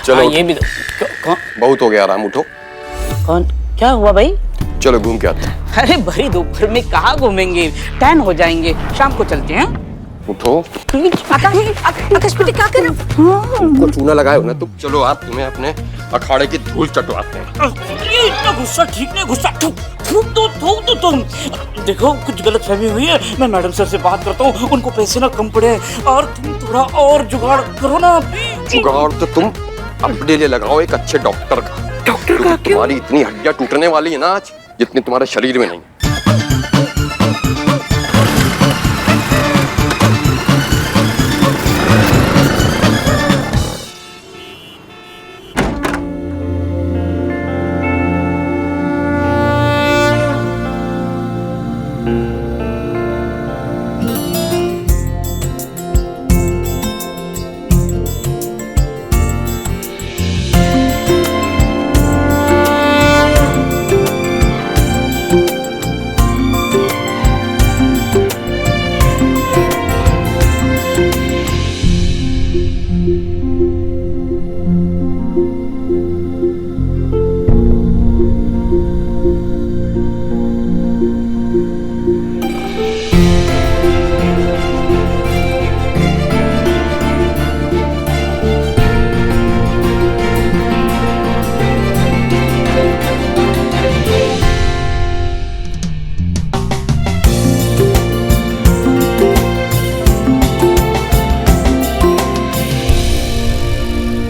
चलो ये भी कौन? बहुत हो गया आराम, उठो। कौन? क्या हुआ भाई? चलो घूम के आते हैं। अरे भरी दोपहर में कहाँ घूमेंगे, टैन हो जाएंगे, शाम को चलते हैं। उठो। आकाश बेटे क्या कर रहे हो? तुमको चूना लगाए हो ना तुम। चलो आप, तुम्हें अपने अखाड़े की धूल चटवाते हैं। ये इतना गुस्सा ठीक नहीं, गुस्सा थूक दो तुम। देखो कुछ गलतफहमी हुई है, मैं मैडम सर से बात करता हूँ, उनको पैसे ना कम पड़े और तुम थोड़ा और जुगाड़ करो ना। जुगाड़ तो तुम अपने लिए लगाओ, एक अच्छे डॉक्टर का। डॉक्टर का? तुम्हारी इतनी हड्डियां टूटने वाली है ना आज, जितनी तुम्हारे शरीर में नहीं।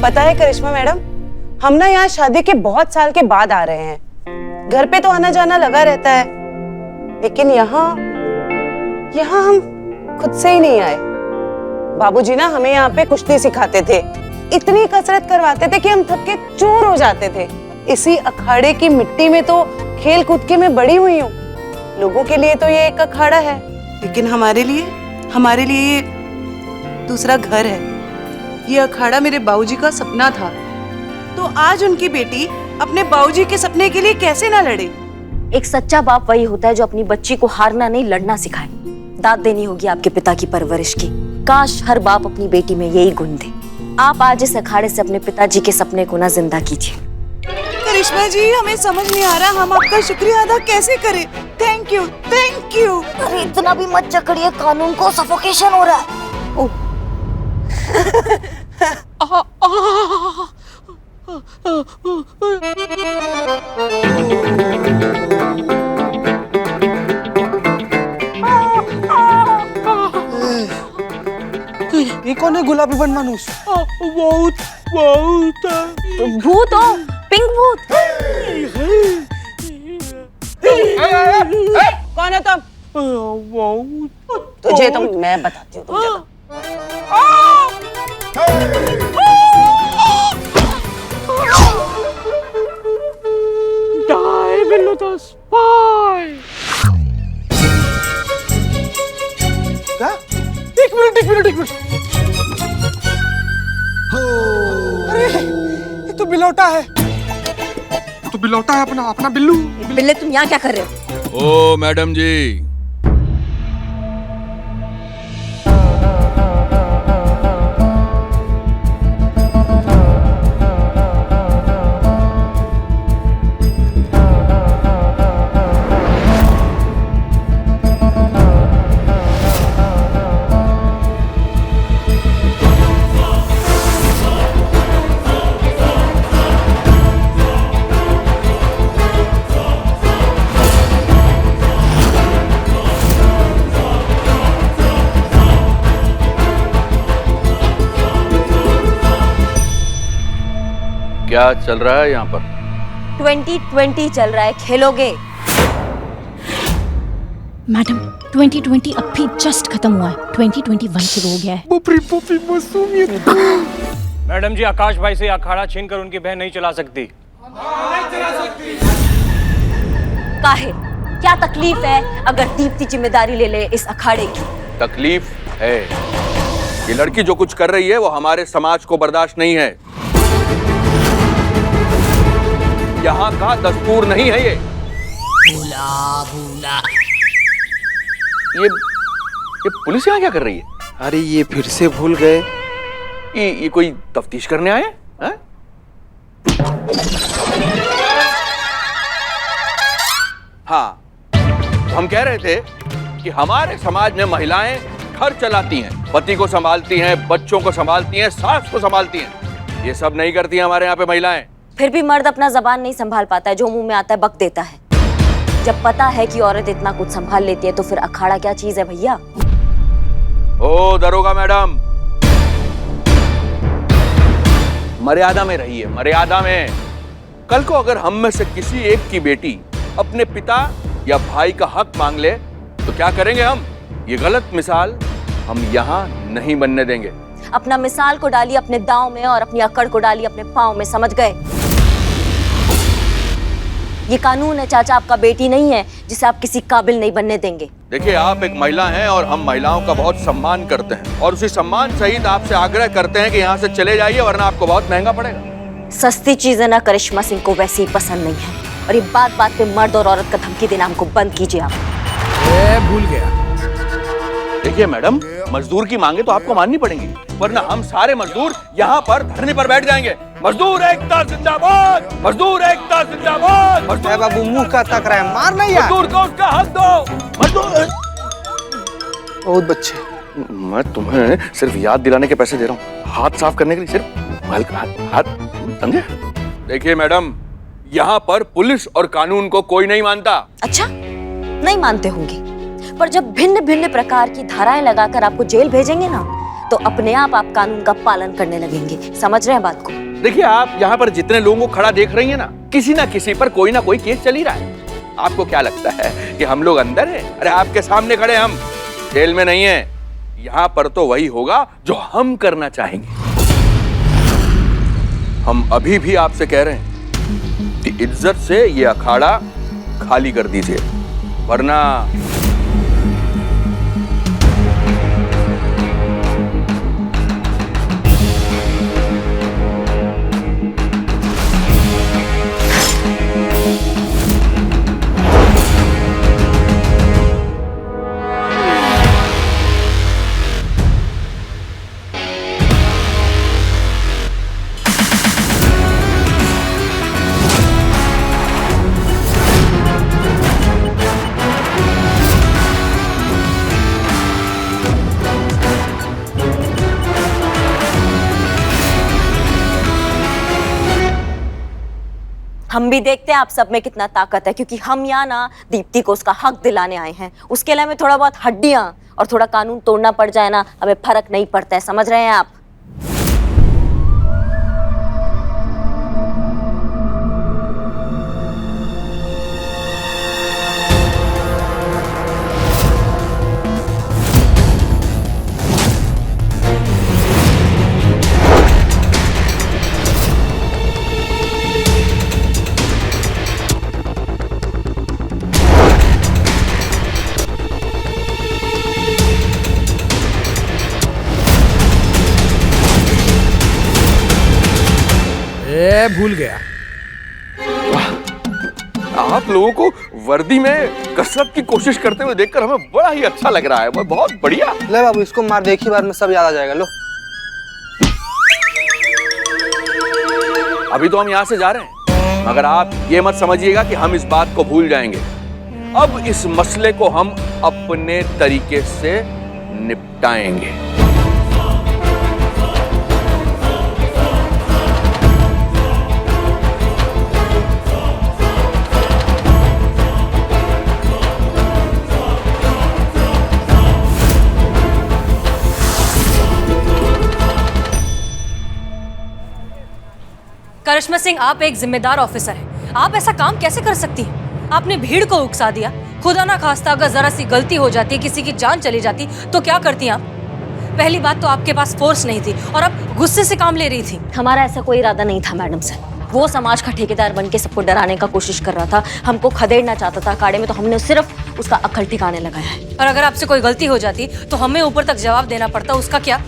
पता है करिश्मा मैडम, हम ना यहाँ शादी के बहुत साल के बाद आ रहे हैं। घर पे तो आना जाना लगा रहता है, लेकिन यहाँ हम खुद से ही नहीं आए। बाबूजी ना हमें यहाँ पे कुश्ती सिखाते थे, इतनी कसरत करवाते थे कि हम थक के चूर हो जाते थे। इसी अखाड़े की मिट्टी में तो खेल कूद के मैं बड़ी हुई हूँ। लोगों के लिए तो ये एक अखाड़ा है, लेकिन हमारे लिए ये दूसरा घर है। ये अखाड़ा मेरे बाबूजी का सपना था, तो आज उनकी बेटी अपने बाबूजी के सपने के लिए कैसे ना लड़े। एक सच्चा बाप वही होता है जो अपनी बच्ची को हारना नहीं लड़ना सिखाए। दाद देनी होगी आपके पिता की परवरिश की। काश हर बाप अपनी बेटी में यही गुण दे। आप आज इस अखाड़े से अपने पिताजी के सपने को ना जिंदा कीजिए। करिश्मा जी, हमें समझ नहीं आ रहा हम आपका शुक्रिया अदा कैसे करें। Thank you. अरे इतना भी मत जकड़िए, कानून को सफोकेशन हो रहा है। ये कौन है गुलाबी बन मानुष? बहुत भूत हो, पिंक भूत। कौन है तुम? तुझे तो मैं बताती हूँ तुझे तो। Die below the spy. क्या? एक मिनट। अरे ये तो बिलौटा है। अपना बिल्लू। बिल्ले तुम यहाँ क्या कर रहे हो? ओ मैडम जी, क्या चल रहा है यहाँ पर? 2020 चल रहा है, खेलोगे? मैडम 2020 अब भी जस्ट खत्म हुआ है, 2021 शुरू हो गया है। मैडम जी, आकाश भाई से अखाड़ा छीन कर उनकी बहन नहीं चला सकती। काहे? क्या तकलीफ है अगर दीप्ति जिम्मेदारी ले ले इस अखाड़े की? तकलीफ है। ये लड़की जो कुछ कर रही है वो हमारे समाज को बर्दाश्त नहीं है। यहाँ का दस्तूर नहीं है ये। भूला ये पुलिस यहाँ क्या कर रही है? अरे ये फिर से भूल गए। ये कोई तफ्तीश करने आए हैं? हाँ, तो हम कह रहे थे कि हमारे समाज में महिलाएं घर चलाती हैं, पति को संभालती हैं, बच्चों को संभालती हैं, सास को संभालती हैं। ये सब नहीं करती हैं हमारे यहाँ पे महिलाएं। फिर भी मर्द अपना जबान नहीं संभाल पाता है, जो मुंह में आता है बक देता है। जब पता है कि औरत इतना कुछ संभाल लेती है तो फिर अखाड़ा क्या चीज है भैया? ओ दरोगा मैडम, मर्यादा में रहिए, मर्यादा में। कल को अगर हम में से किसी एक की बेटी अपने पिता या भाई का हक मांग ले तो क्या करेंगे हम? ये गलत मिसाल हम यहाँ नहीं बनने देंगे। अपना मिसाल को डालिए अपने दांव में और अपनी अकड़ को डालिए अपने पांव में, समझ गए? ये कानून है चाचा, आपका बेटी नहीं है जिसे आप किसी काबिल नहीं बनने देंगे। देखिए, आप एक महिला हैं और हम महिलाओं का बहुत सम्मान करते हैं और उसी सम्मान सहित आपसे आग्रह करते हैं कि यहाँ से चले जाइए, वरना आपको बहुत महंगा पड़ेगा। सस्ती चीजें ना करिश्मा सिंह को वैसे ही पसंद नहीं है, और ये बात बात पे मर्द और औरत का धमकी देना हमको बंद कीजिए आप। भूल गया। देखिए मैडम, मजदूर की मांगे तो आपको माननी पड़ेंगी, वरना हम सारे मजदूर यहाँ पर धरने पर बैठ जाएंगे। मजदूर एकता जिंदाबाद, मजदूर एकता जिंदाबाद। अरे बाबू मुंह का तक रहा है, मार नहीं यार। मजदूर को उसका हक दो। मजदूर बहुत बच्चे। मैं तुम्हें सिर्फ याद दिलाने के पैसे दे रहा हूँ, हाथ साफ करने के लिए सिर्फ हल्का हाथ, समझे? देखिए मैडम, यहाँ पर पुलिस और कानून को कोई नहीं मानता। अच्छा, नहीं मानते होंगे, पर जब भिन्न भिन्न प्रकार की धाराएं लगाकर आपको जेल भेजेंगे ना, तो अपने आप कानून का पालन करने लगेंगे। समझ रहे हैं बात को? देखिए, आप यहाँ पर जितने लोगों को खड़ा देख रही हैं ना, किसी ना किसी पर कोई ना कोई केस चल ही रहा है। आपको क्या लगता है कि हम लोग अंदर हैं? अरे आपके सामने खड़े, हम जेल में नहीं हैं। यहाँ पर तो वही होगा जो हम करना चाहेंगे। हम अभी भी आपसे कह रहे हैं कि इज्जत से ये अखाड़ा खाली कर दीजिए, वरना हम भी देखते हैं आप सब में कितना ताकत है, क्योंकि हम यहाँ ना दीप्ति को उसका हक दिलाने आए हैं। उसके लिए हमें थोड़ा बहुत हड्डियां और थोड़ा कानून तोड़ना पड़ जाए ना, हमें फर्क नहीं पड़ता है। समझ रहे हैं आप? भूल गया। आप लोगों को वर्दी में कसरत की कोशिश करते हुए देखकर हमें बड़ा ही अच्छा लग रहा है। बहुत बढ़िया। ले बाबू, इसको मार, देखी बार में सब याद आ जाएगा। लो, अभी तो हम यहाँ से जा रहे हैं, मगर आप ये मत समझिएगा कि हम इस बात को भूल जाएंगे। अब इस मसले को हम अपने तरीके से निपटाएंगे। करिश्मा सिंह, आप एक जिम्मेदार ऑफिसर हैं। आप ऐसा काम कैसे कर सकती हैं? आपने भीड़ को उकसा दिया। खुदा ना खास्ता अगर जरा सी गलती हो जाती, किसी की जान चली जाती, तो क्या करती आप? पहली बात तो आपके पास फोर्स नहीं थी और आप गुस्से से काम ले रही थी। हमारा ऐसा कोई इरादा नहीं था मैडम सर। वो समाज का ठेकेदार बन के सबको डराने का कोशिश कर रहा था, हमको खदेड़ना चाहता था अखाड़े में, तो हमने सिर्फ उसका अकल ठिकाने लगाया है। और अगर आपसे कोई गलती हो जाती तो हमें ऊपर तक जवाब देना पड़ता, उसका क्या?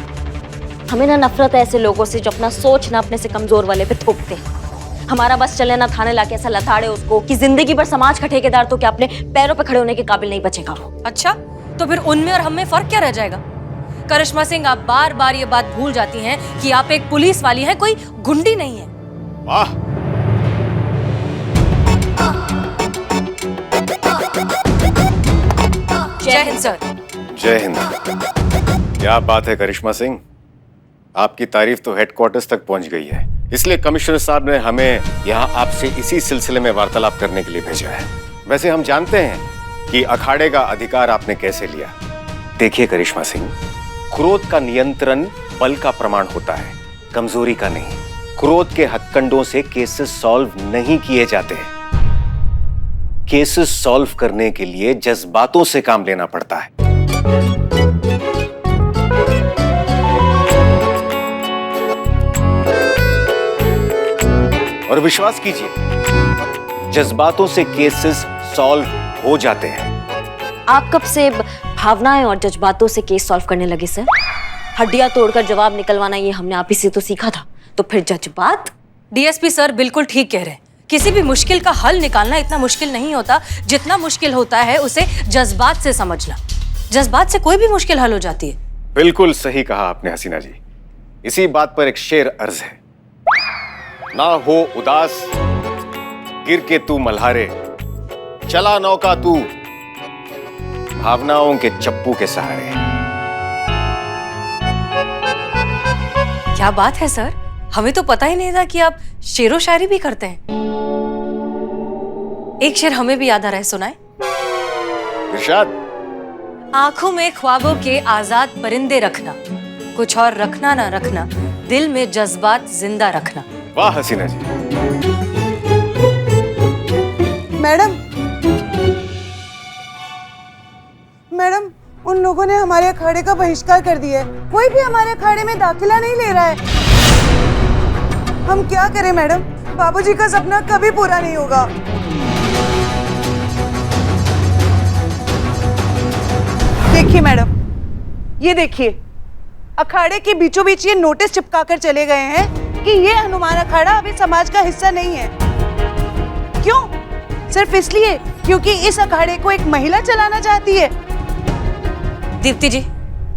हमें ना नफरत है ऐसे लोगों से जो अपना सोच ना अपने से कमजोर वाले पे थोपते हैं। हमारा बस चले ना थाने लाके ऐसा लताड़े उसको कि जिंदगी भर समाज का ठेकेदार तो क्या अपने पैरों पे खड़े होने के काबिल नहीं बचेगा वो। अच्छा, तो फिर उनमें और हमें फर्क क्या रह जाएगा? करिश्मा सिंह, आप बार बार ये बात भूल जाती हैं कि आप एक पुलिस वाली हैं, कोई गुंडी नहीं है। वाह, जय हिंद सर। जय हिंद। क्या बात है करिश्मा सिंह, आपकी तारीफ तो हेडक्वार्टर्स तक पहुंच गई है, इसलिए कमिश्नर साहब ने हमें यहाँ आपसे इसी सिलसिले में वार्तालाप करने के लिए भेजा है। वैसे हम जानते हैं कि अखाड़े का अधिकार आपने कैसे लिया। देखिए करिश्मा सिंह, क्रोध का नियंत्रण बल का प्रमाण होता है, कमजोरी का नहीं। क्रोध के हथकंडों से केसेस सॉल्व नहीं किए जाते। केसेस सॉल्व करने के लिए जज्बातों से काम लेना पड़ता है। और विश्वास कीजिए, जज्बातों से केसेस सॉल्व हो जाते हैं। आप कब से भावनाएं और जज्बातों से केस सॉल्व करने लगे सर? हड्डियां तोड़कर जवाब निकलवाना ये हमने आप ही से तो सीखा था, तो फिर जज्बात? डीएसपी सर बिल्कुल ठीक कह रहे हैं। किसी भी मुश्किल का हल निकालना इतना मुश्किल नहीं होता जितना मुश्किल होता है उसे जज्बात से समझना। जज्बात से कोई भी मुश्किल हल हो जाती है। बिल्कुल सही कहा आपने हसीना जी। इसी बात पर एक शेर अर्ज है, ना हो उदास गिर के तू मल्हारे, चला नौका तू भावनाओं के चप्पू के सहारे। क्या बात है सर, हमें तो पता ही नहीं था कि आप शेरो शायरी भी करते हैं। एक शेर हमें भी याद आ रहा है, सुनाए। इरशाद। आंखों में ख्वाबों के आजाद परिंदे रखना, कुछ और रखना ना रखना, दिल में जज्बात जिंदा रखना। वाह हसीना जी। मैडम, मैडम, उन लोगों ने हमारे अखाड़े का बहिष्कार कर दिया है। कोई भी हमारे अखाड़े में दाखिला नहीं ले रहा है। हम क्या करें मैडम? बाबूजी का सपना कभी पूरा नहीं होगा। देखिए मैडम, ये देखिए, अखाड़े के बीचों बीच ये नोटिस चिपका कर चले गए हैं कि ये हनुमान अखाड़ा अभी समाज का हिस्सा नहीं है। क्यों? सिर्फ इसलिए क्योंकि इस अखाड़े को एक महिला चलाना चाहती है। दीप्ति जी,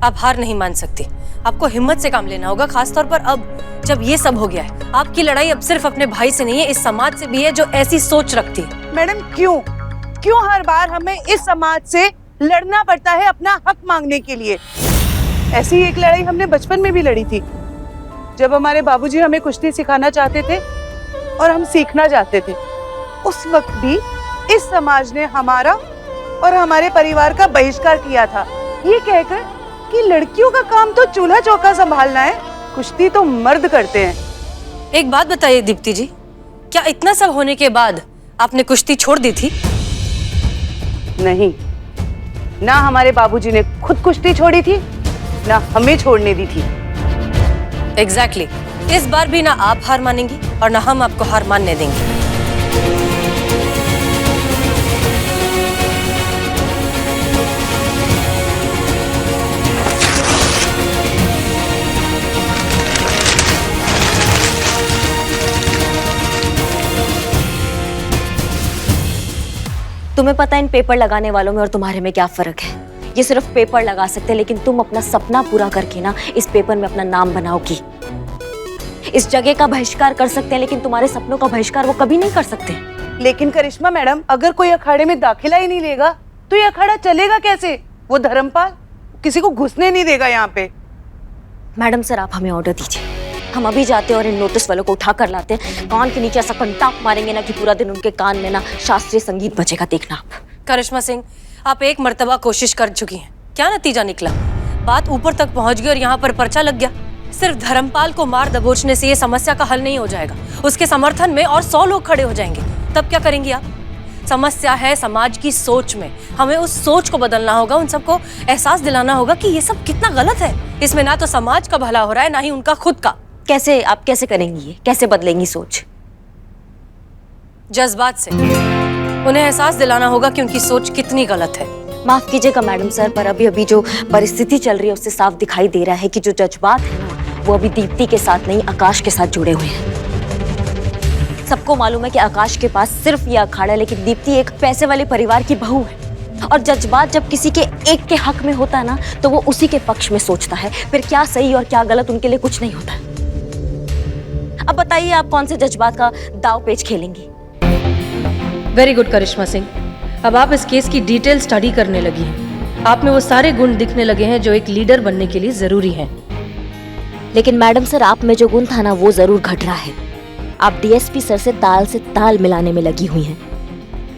आप हार नहीं मान सकती। आपको हिम्मत से काम लेना होगा, खासतौर पर अब जब ये सब हो गया है। आपकी लड़ाई अब सिर्फ अपने भाई से नहीं है, इस समाज से भी है जो ऐसी सोच रखती है। मैडम, क्यों हर बार हमें इस समाज से लड़ना पड़ता है अपना हक मांगने के लिए? ऐसी एक लड़ाई हमने बचपन में भी लड़ी थी, जब हमारे बाबूजी हमें कुश्ती सिखाना चाहते थे और हम सीखना चाहते थे। उस वक्त भी इस समाज ने हमारा और हमारे परिवार का बहिष्कार किया था, ये कहकर कि लड़कियों का काम तो चूल्हा चौका संभालना है, कुश्ती तो मर्द करते हैं। एक बात बताइए दीप्ति जी, क्या इतना सब होने के बाद आपने कुश्ती छोड़ दी थी? नहीं, ना हमारे बाबूजी ने खुद कुश्ती छोड़ी थी, ना हमें छोड़ने दी थी। एग्जैक्टली। इस बार भी ना आप हार मानेंगी और ना हम आपको हार मानने देंगे। तुम्हें पता है इन पेपर लगाने वालों में और तुम्हारे में क्या फर्क है? ये सिर्फ पेपर लगा सकते हैं, लेकिन तुम अपना सपना पूरा करके ना इस पेपर में अपना नाम बनाओगी। इस जगह का बहिष्कार कर सकते हैं, लेकिन तुम्हारे सपनों का बहिष्कार वो कभी नहीं कर सकते। लेकिन करिश्मा मैडम, अगर कोई अखाड़े में दाखिला ही नहीं लेगा तो ये अखाड़ा चलेगा कैसे? वो धर्मपाल किसी को घुसने नहीं देगा यहाँ पे। मैडम सर, आप हमें ऑर्डर दीजिए, हम अभी जाते हैं और इन नोटिस वालों को उठा कर लाते हैं। कान के नीचे ऐसा कंटाप मारेंगे ना कि पूरा दिन उनके कान में ना शास्त्रीय संगीत बजेगा, देखना आप। करिश्मा सिंह, आप एक मर्तबा कोशिश कर चुकी हैं, क्या नतीजा निकला? बात ऊपर तक पहुंच गई और यहाँ पर पर्चा लग गया। सिर्फ धर्मपाल को मार दबोचने से ये समस्या का हल नहीं हो जाएगा, उसके समर्थन में और 100 लोग खड़े हो जाएंगे। तब क्या करेंगी आप? समस्या है समाज की सोच में, हमें उस सोच को बदलना होगा। उन सबको एहसास दिलाना होगा कि ये सब कितना गलत है। इसमें ना तो समाज का भला हो रहा है, ना ही उनका खुद का। कैसे? आप कैसे करेंगी ये? कैसे बदलेंगी सोच? जज्बात से उन्हें एहसास दिलाना होगा कि उनकी सोच कितनी गलत है। माफ कीजिएगा मैडम सर, पर अभी अभी जो परिस्थिति चल रही है उससे साफ दिखाई दे रहा है कि जो जज्बात है ना, वो अभी दीप्ति के साथ नहीं, आकाश के साथ जुड़े हुए हैं। सबको मालूम है कि आकाश के पास सिर्फ ये अखाड़ा है, लेकिन दीप्ति एक पैसे वाले परिवार की बहू है। और जज्बात जब किसी के एक के हक में होता है ना, तो वो उसी के पक्ष में सोचता है। फिर क्या सही और क्या गलत उनके लिए कुछ नहीं होता। अब बताइए, आप कौन से जज्बात का दाव पेच खेलेंगी? वेरी गुड करिश्मा सिंह, अब आप इस केस की डिटेल स्टडी करने लगी हैं। आप में वो सारे गुण दिखने लगे हैं जो एक लीडर बनने के लिए जरूरी हैं। लेकिन मैडम सर, आप में जो गुण था ना, वो जरूर घट रहा है। आप डीएसपी सर से ताल मिलाने में लगी हुई हैं।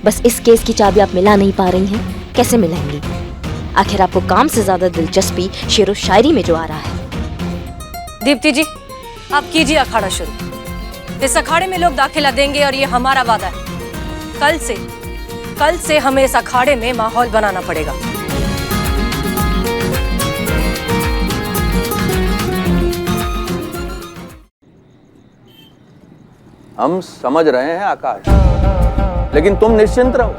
बस इस केस की चाबी आप मिला नहीं पा रही हैं। कैसे मिलाएंगी? आखिर आपको काम से ज्यादा दिलचस्पी शेरो शायरी में जो आ रहा है। दीप्ति जी, आप कीजिए अखाड़ा शुरू। इस अखाड़े में लोग दाखिला देंगे और ये हमारा वादा है। कल से हमें इस अखाड़े में माहौल बनाना पड़ेगा। हम समझ रहे हैं आकाश, लेकिन तुम निश्चिंत रहो,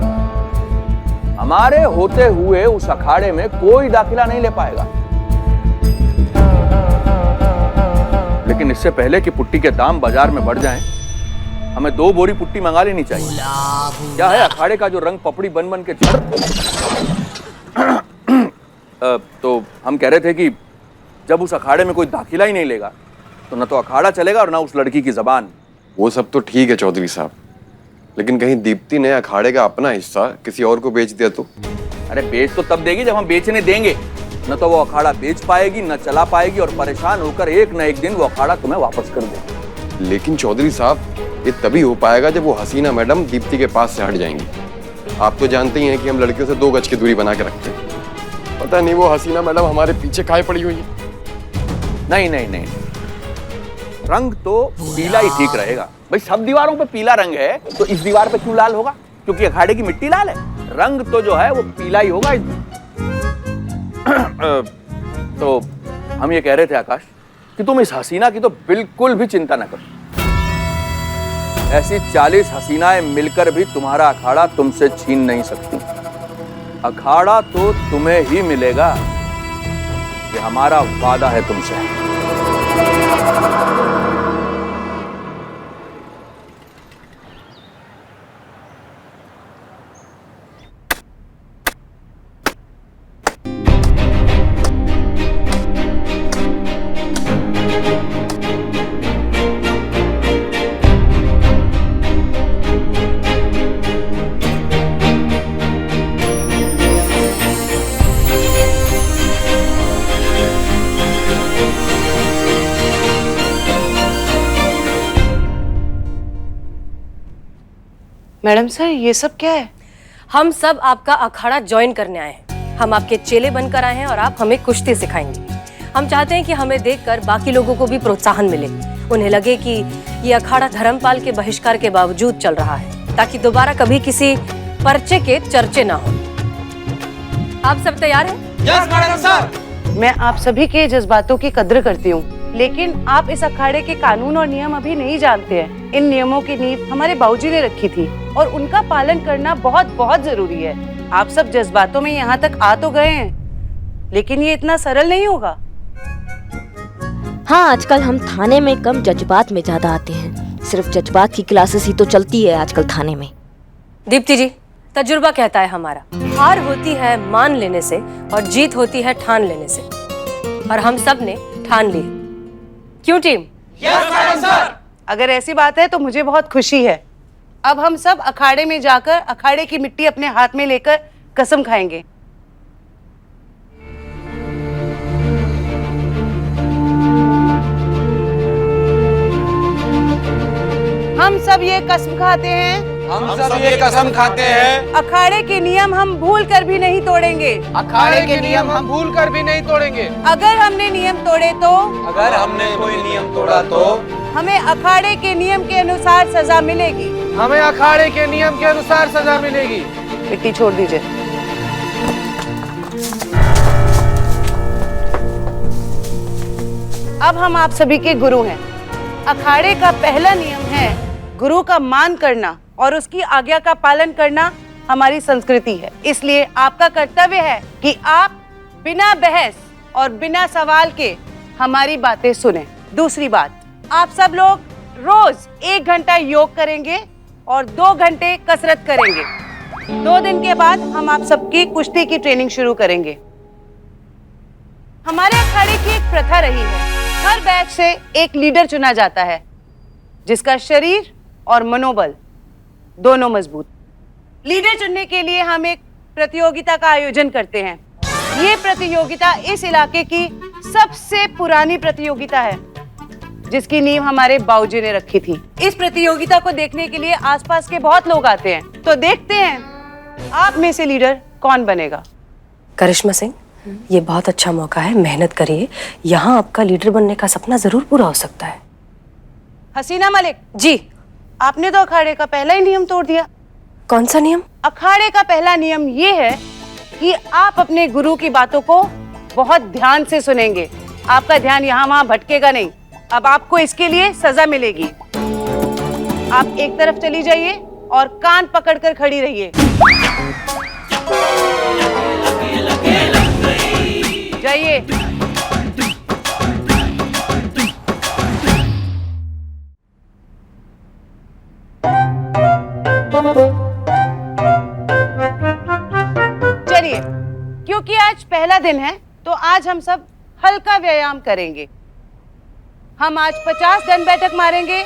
हमारे होते हुए उस अखाड़े में कोई दाखिला नहीं ले पाएगा। लेकिन इससे पहले कि पुट्टी के दाम बाजार में बढ़ जाएं, हमें 2 बोरी पुट्टी मंगा लेनी चाहिए। क्या है अखाड़े का जो रंग पपड़ी बन बन के झड़। तो हम कह रहे थे कि जब उस अखाड़े में कोई दाखिला ही नहीं लेगा तो न तो अखाड़ा चलेगा और न उस लड़की की जबान। वो सब तो ठीक है चौधरी साहब, लेकिन कहीं दीप्ति ने अखाड़े का अपना हिस्सा किसी और को बेच दिया तो? अरे बेच तो तब देगी जब हम बेचने देंगे। न तो वो अखाड़ा बेच पाएगी, न चला पाएगी, और परेशान होकर एक न एक दिन वो अखाड़ा तुम्हें वापस कर देगी। लेकिन चौधरी साहब, ये तभी हो पाएगा जब वो हसीना मैडम दीप्ति के पास से हट जाएंगी। आप तो जानते ही हैं कि हम लड़कियों से 2 गज की दूरी बना के रखते हैं। पता नहीं वो हसीना मैडम हमारे पीछे काहे पड़ी हुई है। नहीं, रंग तो पीला ही ठीक रहेगा। भाई सब दीवारों पे पीला रंग है तो इस दीवार पे क्यों लाल होगा? क्योंकि अखाड़े की मिट्टी लाल है। रंग तो जो है वो पीला ही होगा। तो हम ये कह रहे थे आकाश कि तुम इस हसीना की तो बिल्कुल भी चिंता न करो। ऐसी 40 हसीनाएं मिलकर भी तुम्हारा अखाड़ा तुमसे छीन नहीं सकती। अखाड़ा तो तुम्हें ही मिलेगा, ये हमारा वादा है तुमसे। मैडम सर, ये सब क्या है? हम सब आपका अखाड़ा ज्वाइन करने आए हैं। हम आपके चेले बनकर आए हैं और आप हमें कुश्ती सिखाएंगे। हम चाहते हैं कि हमें देखकर बाकी लोगों को भी प्रोत्साहन मिले, उन्हें लगे कि ये अखाड़ा धर्मपाल के बहिष्कार के बावजूद चल रहा है, ताकि दोबारा कभी किसी पर्चे के चर्चे ना हो। आप सब तैयार हैं? Yes madam sir. मैं आप सभी के जज्बातों की कद्र करती हूँ, लेकिन आप इस अखाड़े के कानून और नियम अभी नहीं जानते हैं। इन नियमों की नींव हमारे बाबूजी ने रखी थी और उनका पालन करना बहुत बहुत जरूरी है। आप सब जज्बातों में यहाँ तक आ तो गए हैं, लेकिन ये इतना सरल नहीं होगा। हाँ, आजकल हम थाने में कम जज्बात में ज्यादा आते हैं। सिर्फ जज्बात की क्लासेस ही तो चलती है आजकल थाने में। दीप्ति जी, तजुर्बा कहता है हमारा, हार होती है मान लेने से और जीत होती है ठान लेने से, और हम सब ने ठान ली। क्यों टीम? Yes madam sir. अगर ऐसी बात है तो मुझे बहुत खुशी है। अब हम सब अखाड़े में जाकर अखाड़े की मिट्टी अपने हाथ में लेकर कसम खाएंगे। हम सब ये कसम खाते हैं, हम सब ये कसम खाते हैं, अखाड़े के नियम हम भूल कर भी नहीं तोड़ेंगे। अखाड़े के नियम हम भूल कर भी नहीं तोड़ेंगे। अगर हमने नियम तोड़े तो, अगर हमने कोई नियम तोड़ा तो हमें अखाड़े के नियम के अनुसार सजा मिलेगी। हमें अखाड़े के नियम के अनुसार सजा मिलेगी। मिट्टी छोड़ दीजिए। अब हम आप सभी के गुरु हैं। अखाड़े का पहला नियम है गुरु का मान करना और उसकी आज्ञा का पालन करना हमारी संस्कृति है। इसलिए आपका कर्तव्य है कि आप बिना बहस और बिना सवाल के हमारी बातें सुनें। दूसरी बात, आप सब लोग रोज 1 घंटा योग करेंगे और 2 घंटे कसरत करेंगे। 2 दिन के बाद हम आप सबकी कुश्ती की ट्रेनिंग शुरू करेंगे। हमारे अखाड़े की एक प्रथा रही है, हर बैच से एक लीडर चुना जाता है जिसका शरीर और मनोबल दोनों मजबूत। लीडर चुनने के लिए हम एक प्रतियोगिता का आयोजन करते हैं। ये प्रतियोगिता इस इलाके की सबसे पुरानी प्रतियोगिता है, जिसकी नींव हमारे बाबूजी ने रखी थी। इस प्रतियोगिता को देखने के लिए आसपास के बहुत लोग आते हैं, तो देखते हैं आप में से लीडर कौन बनेगा। करिश्मा सिंह, ये बहुत अच्छा मौका है, मेहनत करिए। यहाँ आपका लीडर बनने का सपना जरूर पूरा हो सकता है। हसीना मलिक जी। आपने तो अखाड़े का पहला ही नियम तोड़ दिया। कौन सा नियम? अखाड़े का पहला नियम ये है कि आप अपने गुरु की बातों को बहुत ध्यान से सुनेंगे। आपका ध्यान यहाँ वहाँ भटकेगा नहीं। अब आपको इसके लिए सजा मिलेगी। आप एक तरफ चली जाइए और कान पकड़कर खड़ी रहिए। जाइए। चलिए, क्योंकि आज पहला दिन है तो आज हम सब हल्का व्यायाम करेंगे। हम आज 50 दंड बैठक मारेंगे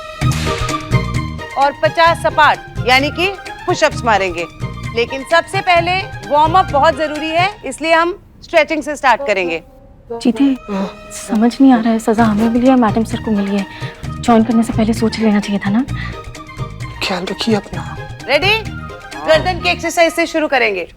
और 50 सपाट यानी कि पुशअप्स मारेंगे। लेकिन सबसे पहले वार्म अप बहुत जरूरी है, इसलिए हम स्ट्रेचिंग से स्टार्ट करेंगे। जीते, समझ नहीं आ रहा है, सजा हमें मिली है मैडम सर को मिली है। ज्वाइन करने से पहले सोच लेना चाहिए था ना। ख्याल रखिए अपना। रेडी? गर्दन की एक्सरसाइज से शुरू करेंगे।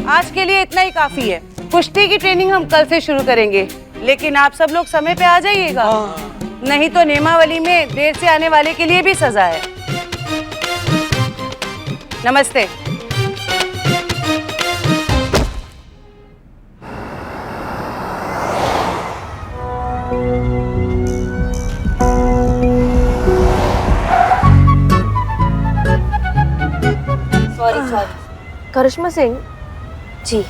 आज के लिए इतना ही काफी है। कुश्ती की ट्रेनिंग हम कल से शुरू करेंगे, लेकिन आप सब लोग समय पे आ जाइएगा। नहीं तो नेमावली में देर से आने वाले के लिए भी सजा है। नमस्ते। करिश्मा सिंह जी,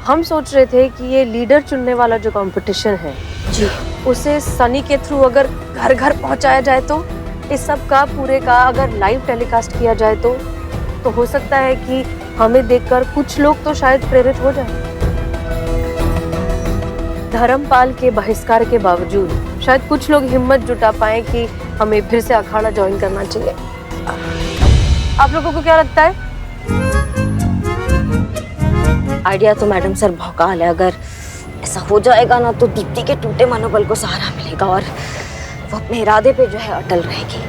हम सोच रहे थे कि ये लीडर चुनने वाला जो कंपटीशन है जी, उसे सनी के थ्रू अगर घर घर पहुंचाया जाए तो इस सब का पूरे का अगर लाइव टेलीकास्ट किया जाए तो हो सकता है कि हमें देखकर कुछ लोग तो शायद प्रेरित हो जाए। धर्मपाल के बहिष्कार के बावजूद शायद कुछ लोग हिम्मत जुटा पाए कि हमें फिर से अखाड़ा ज्वाइन करना चाहिए। आप लोगों को क्या लगता है? आइडिया तो मैडम सर भौकाल है। अगर ऐसा हो जाएगा ना तो दीप्ति के टूटे मनोबल को सहारा मिलेगा और वो अपने इरादे पे जो है अटल रहेगी।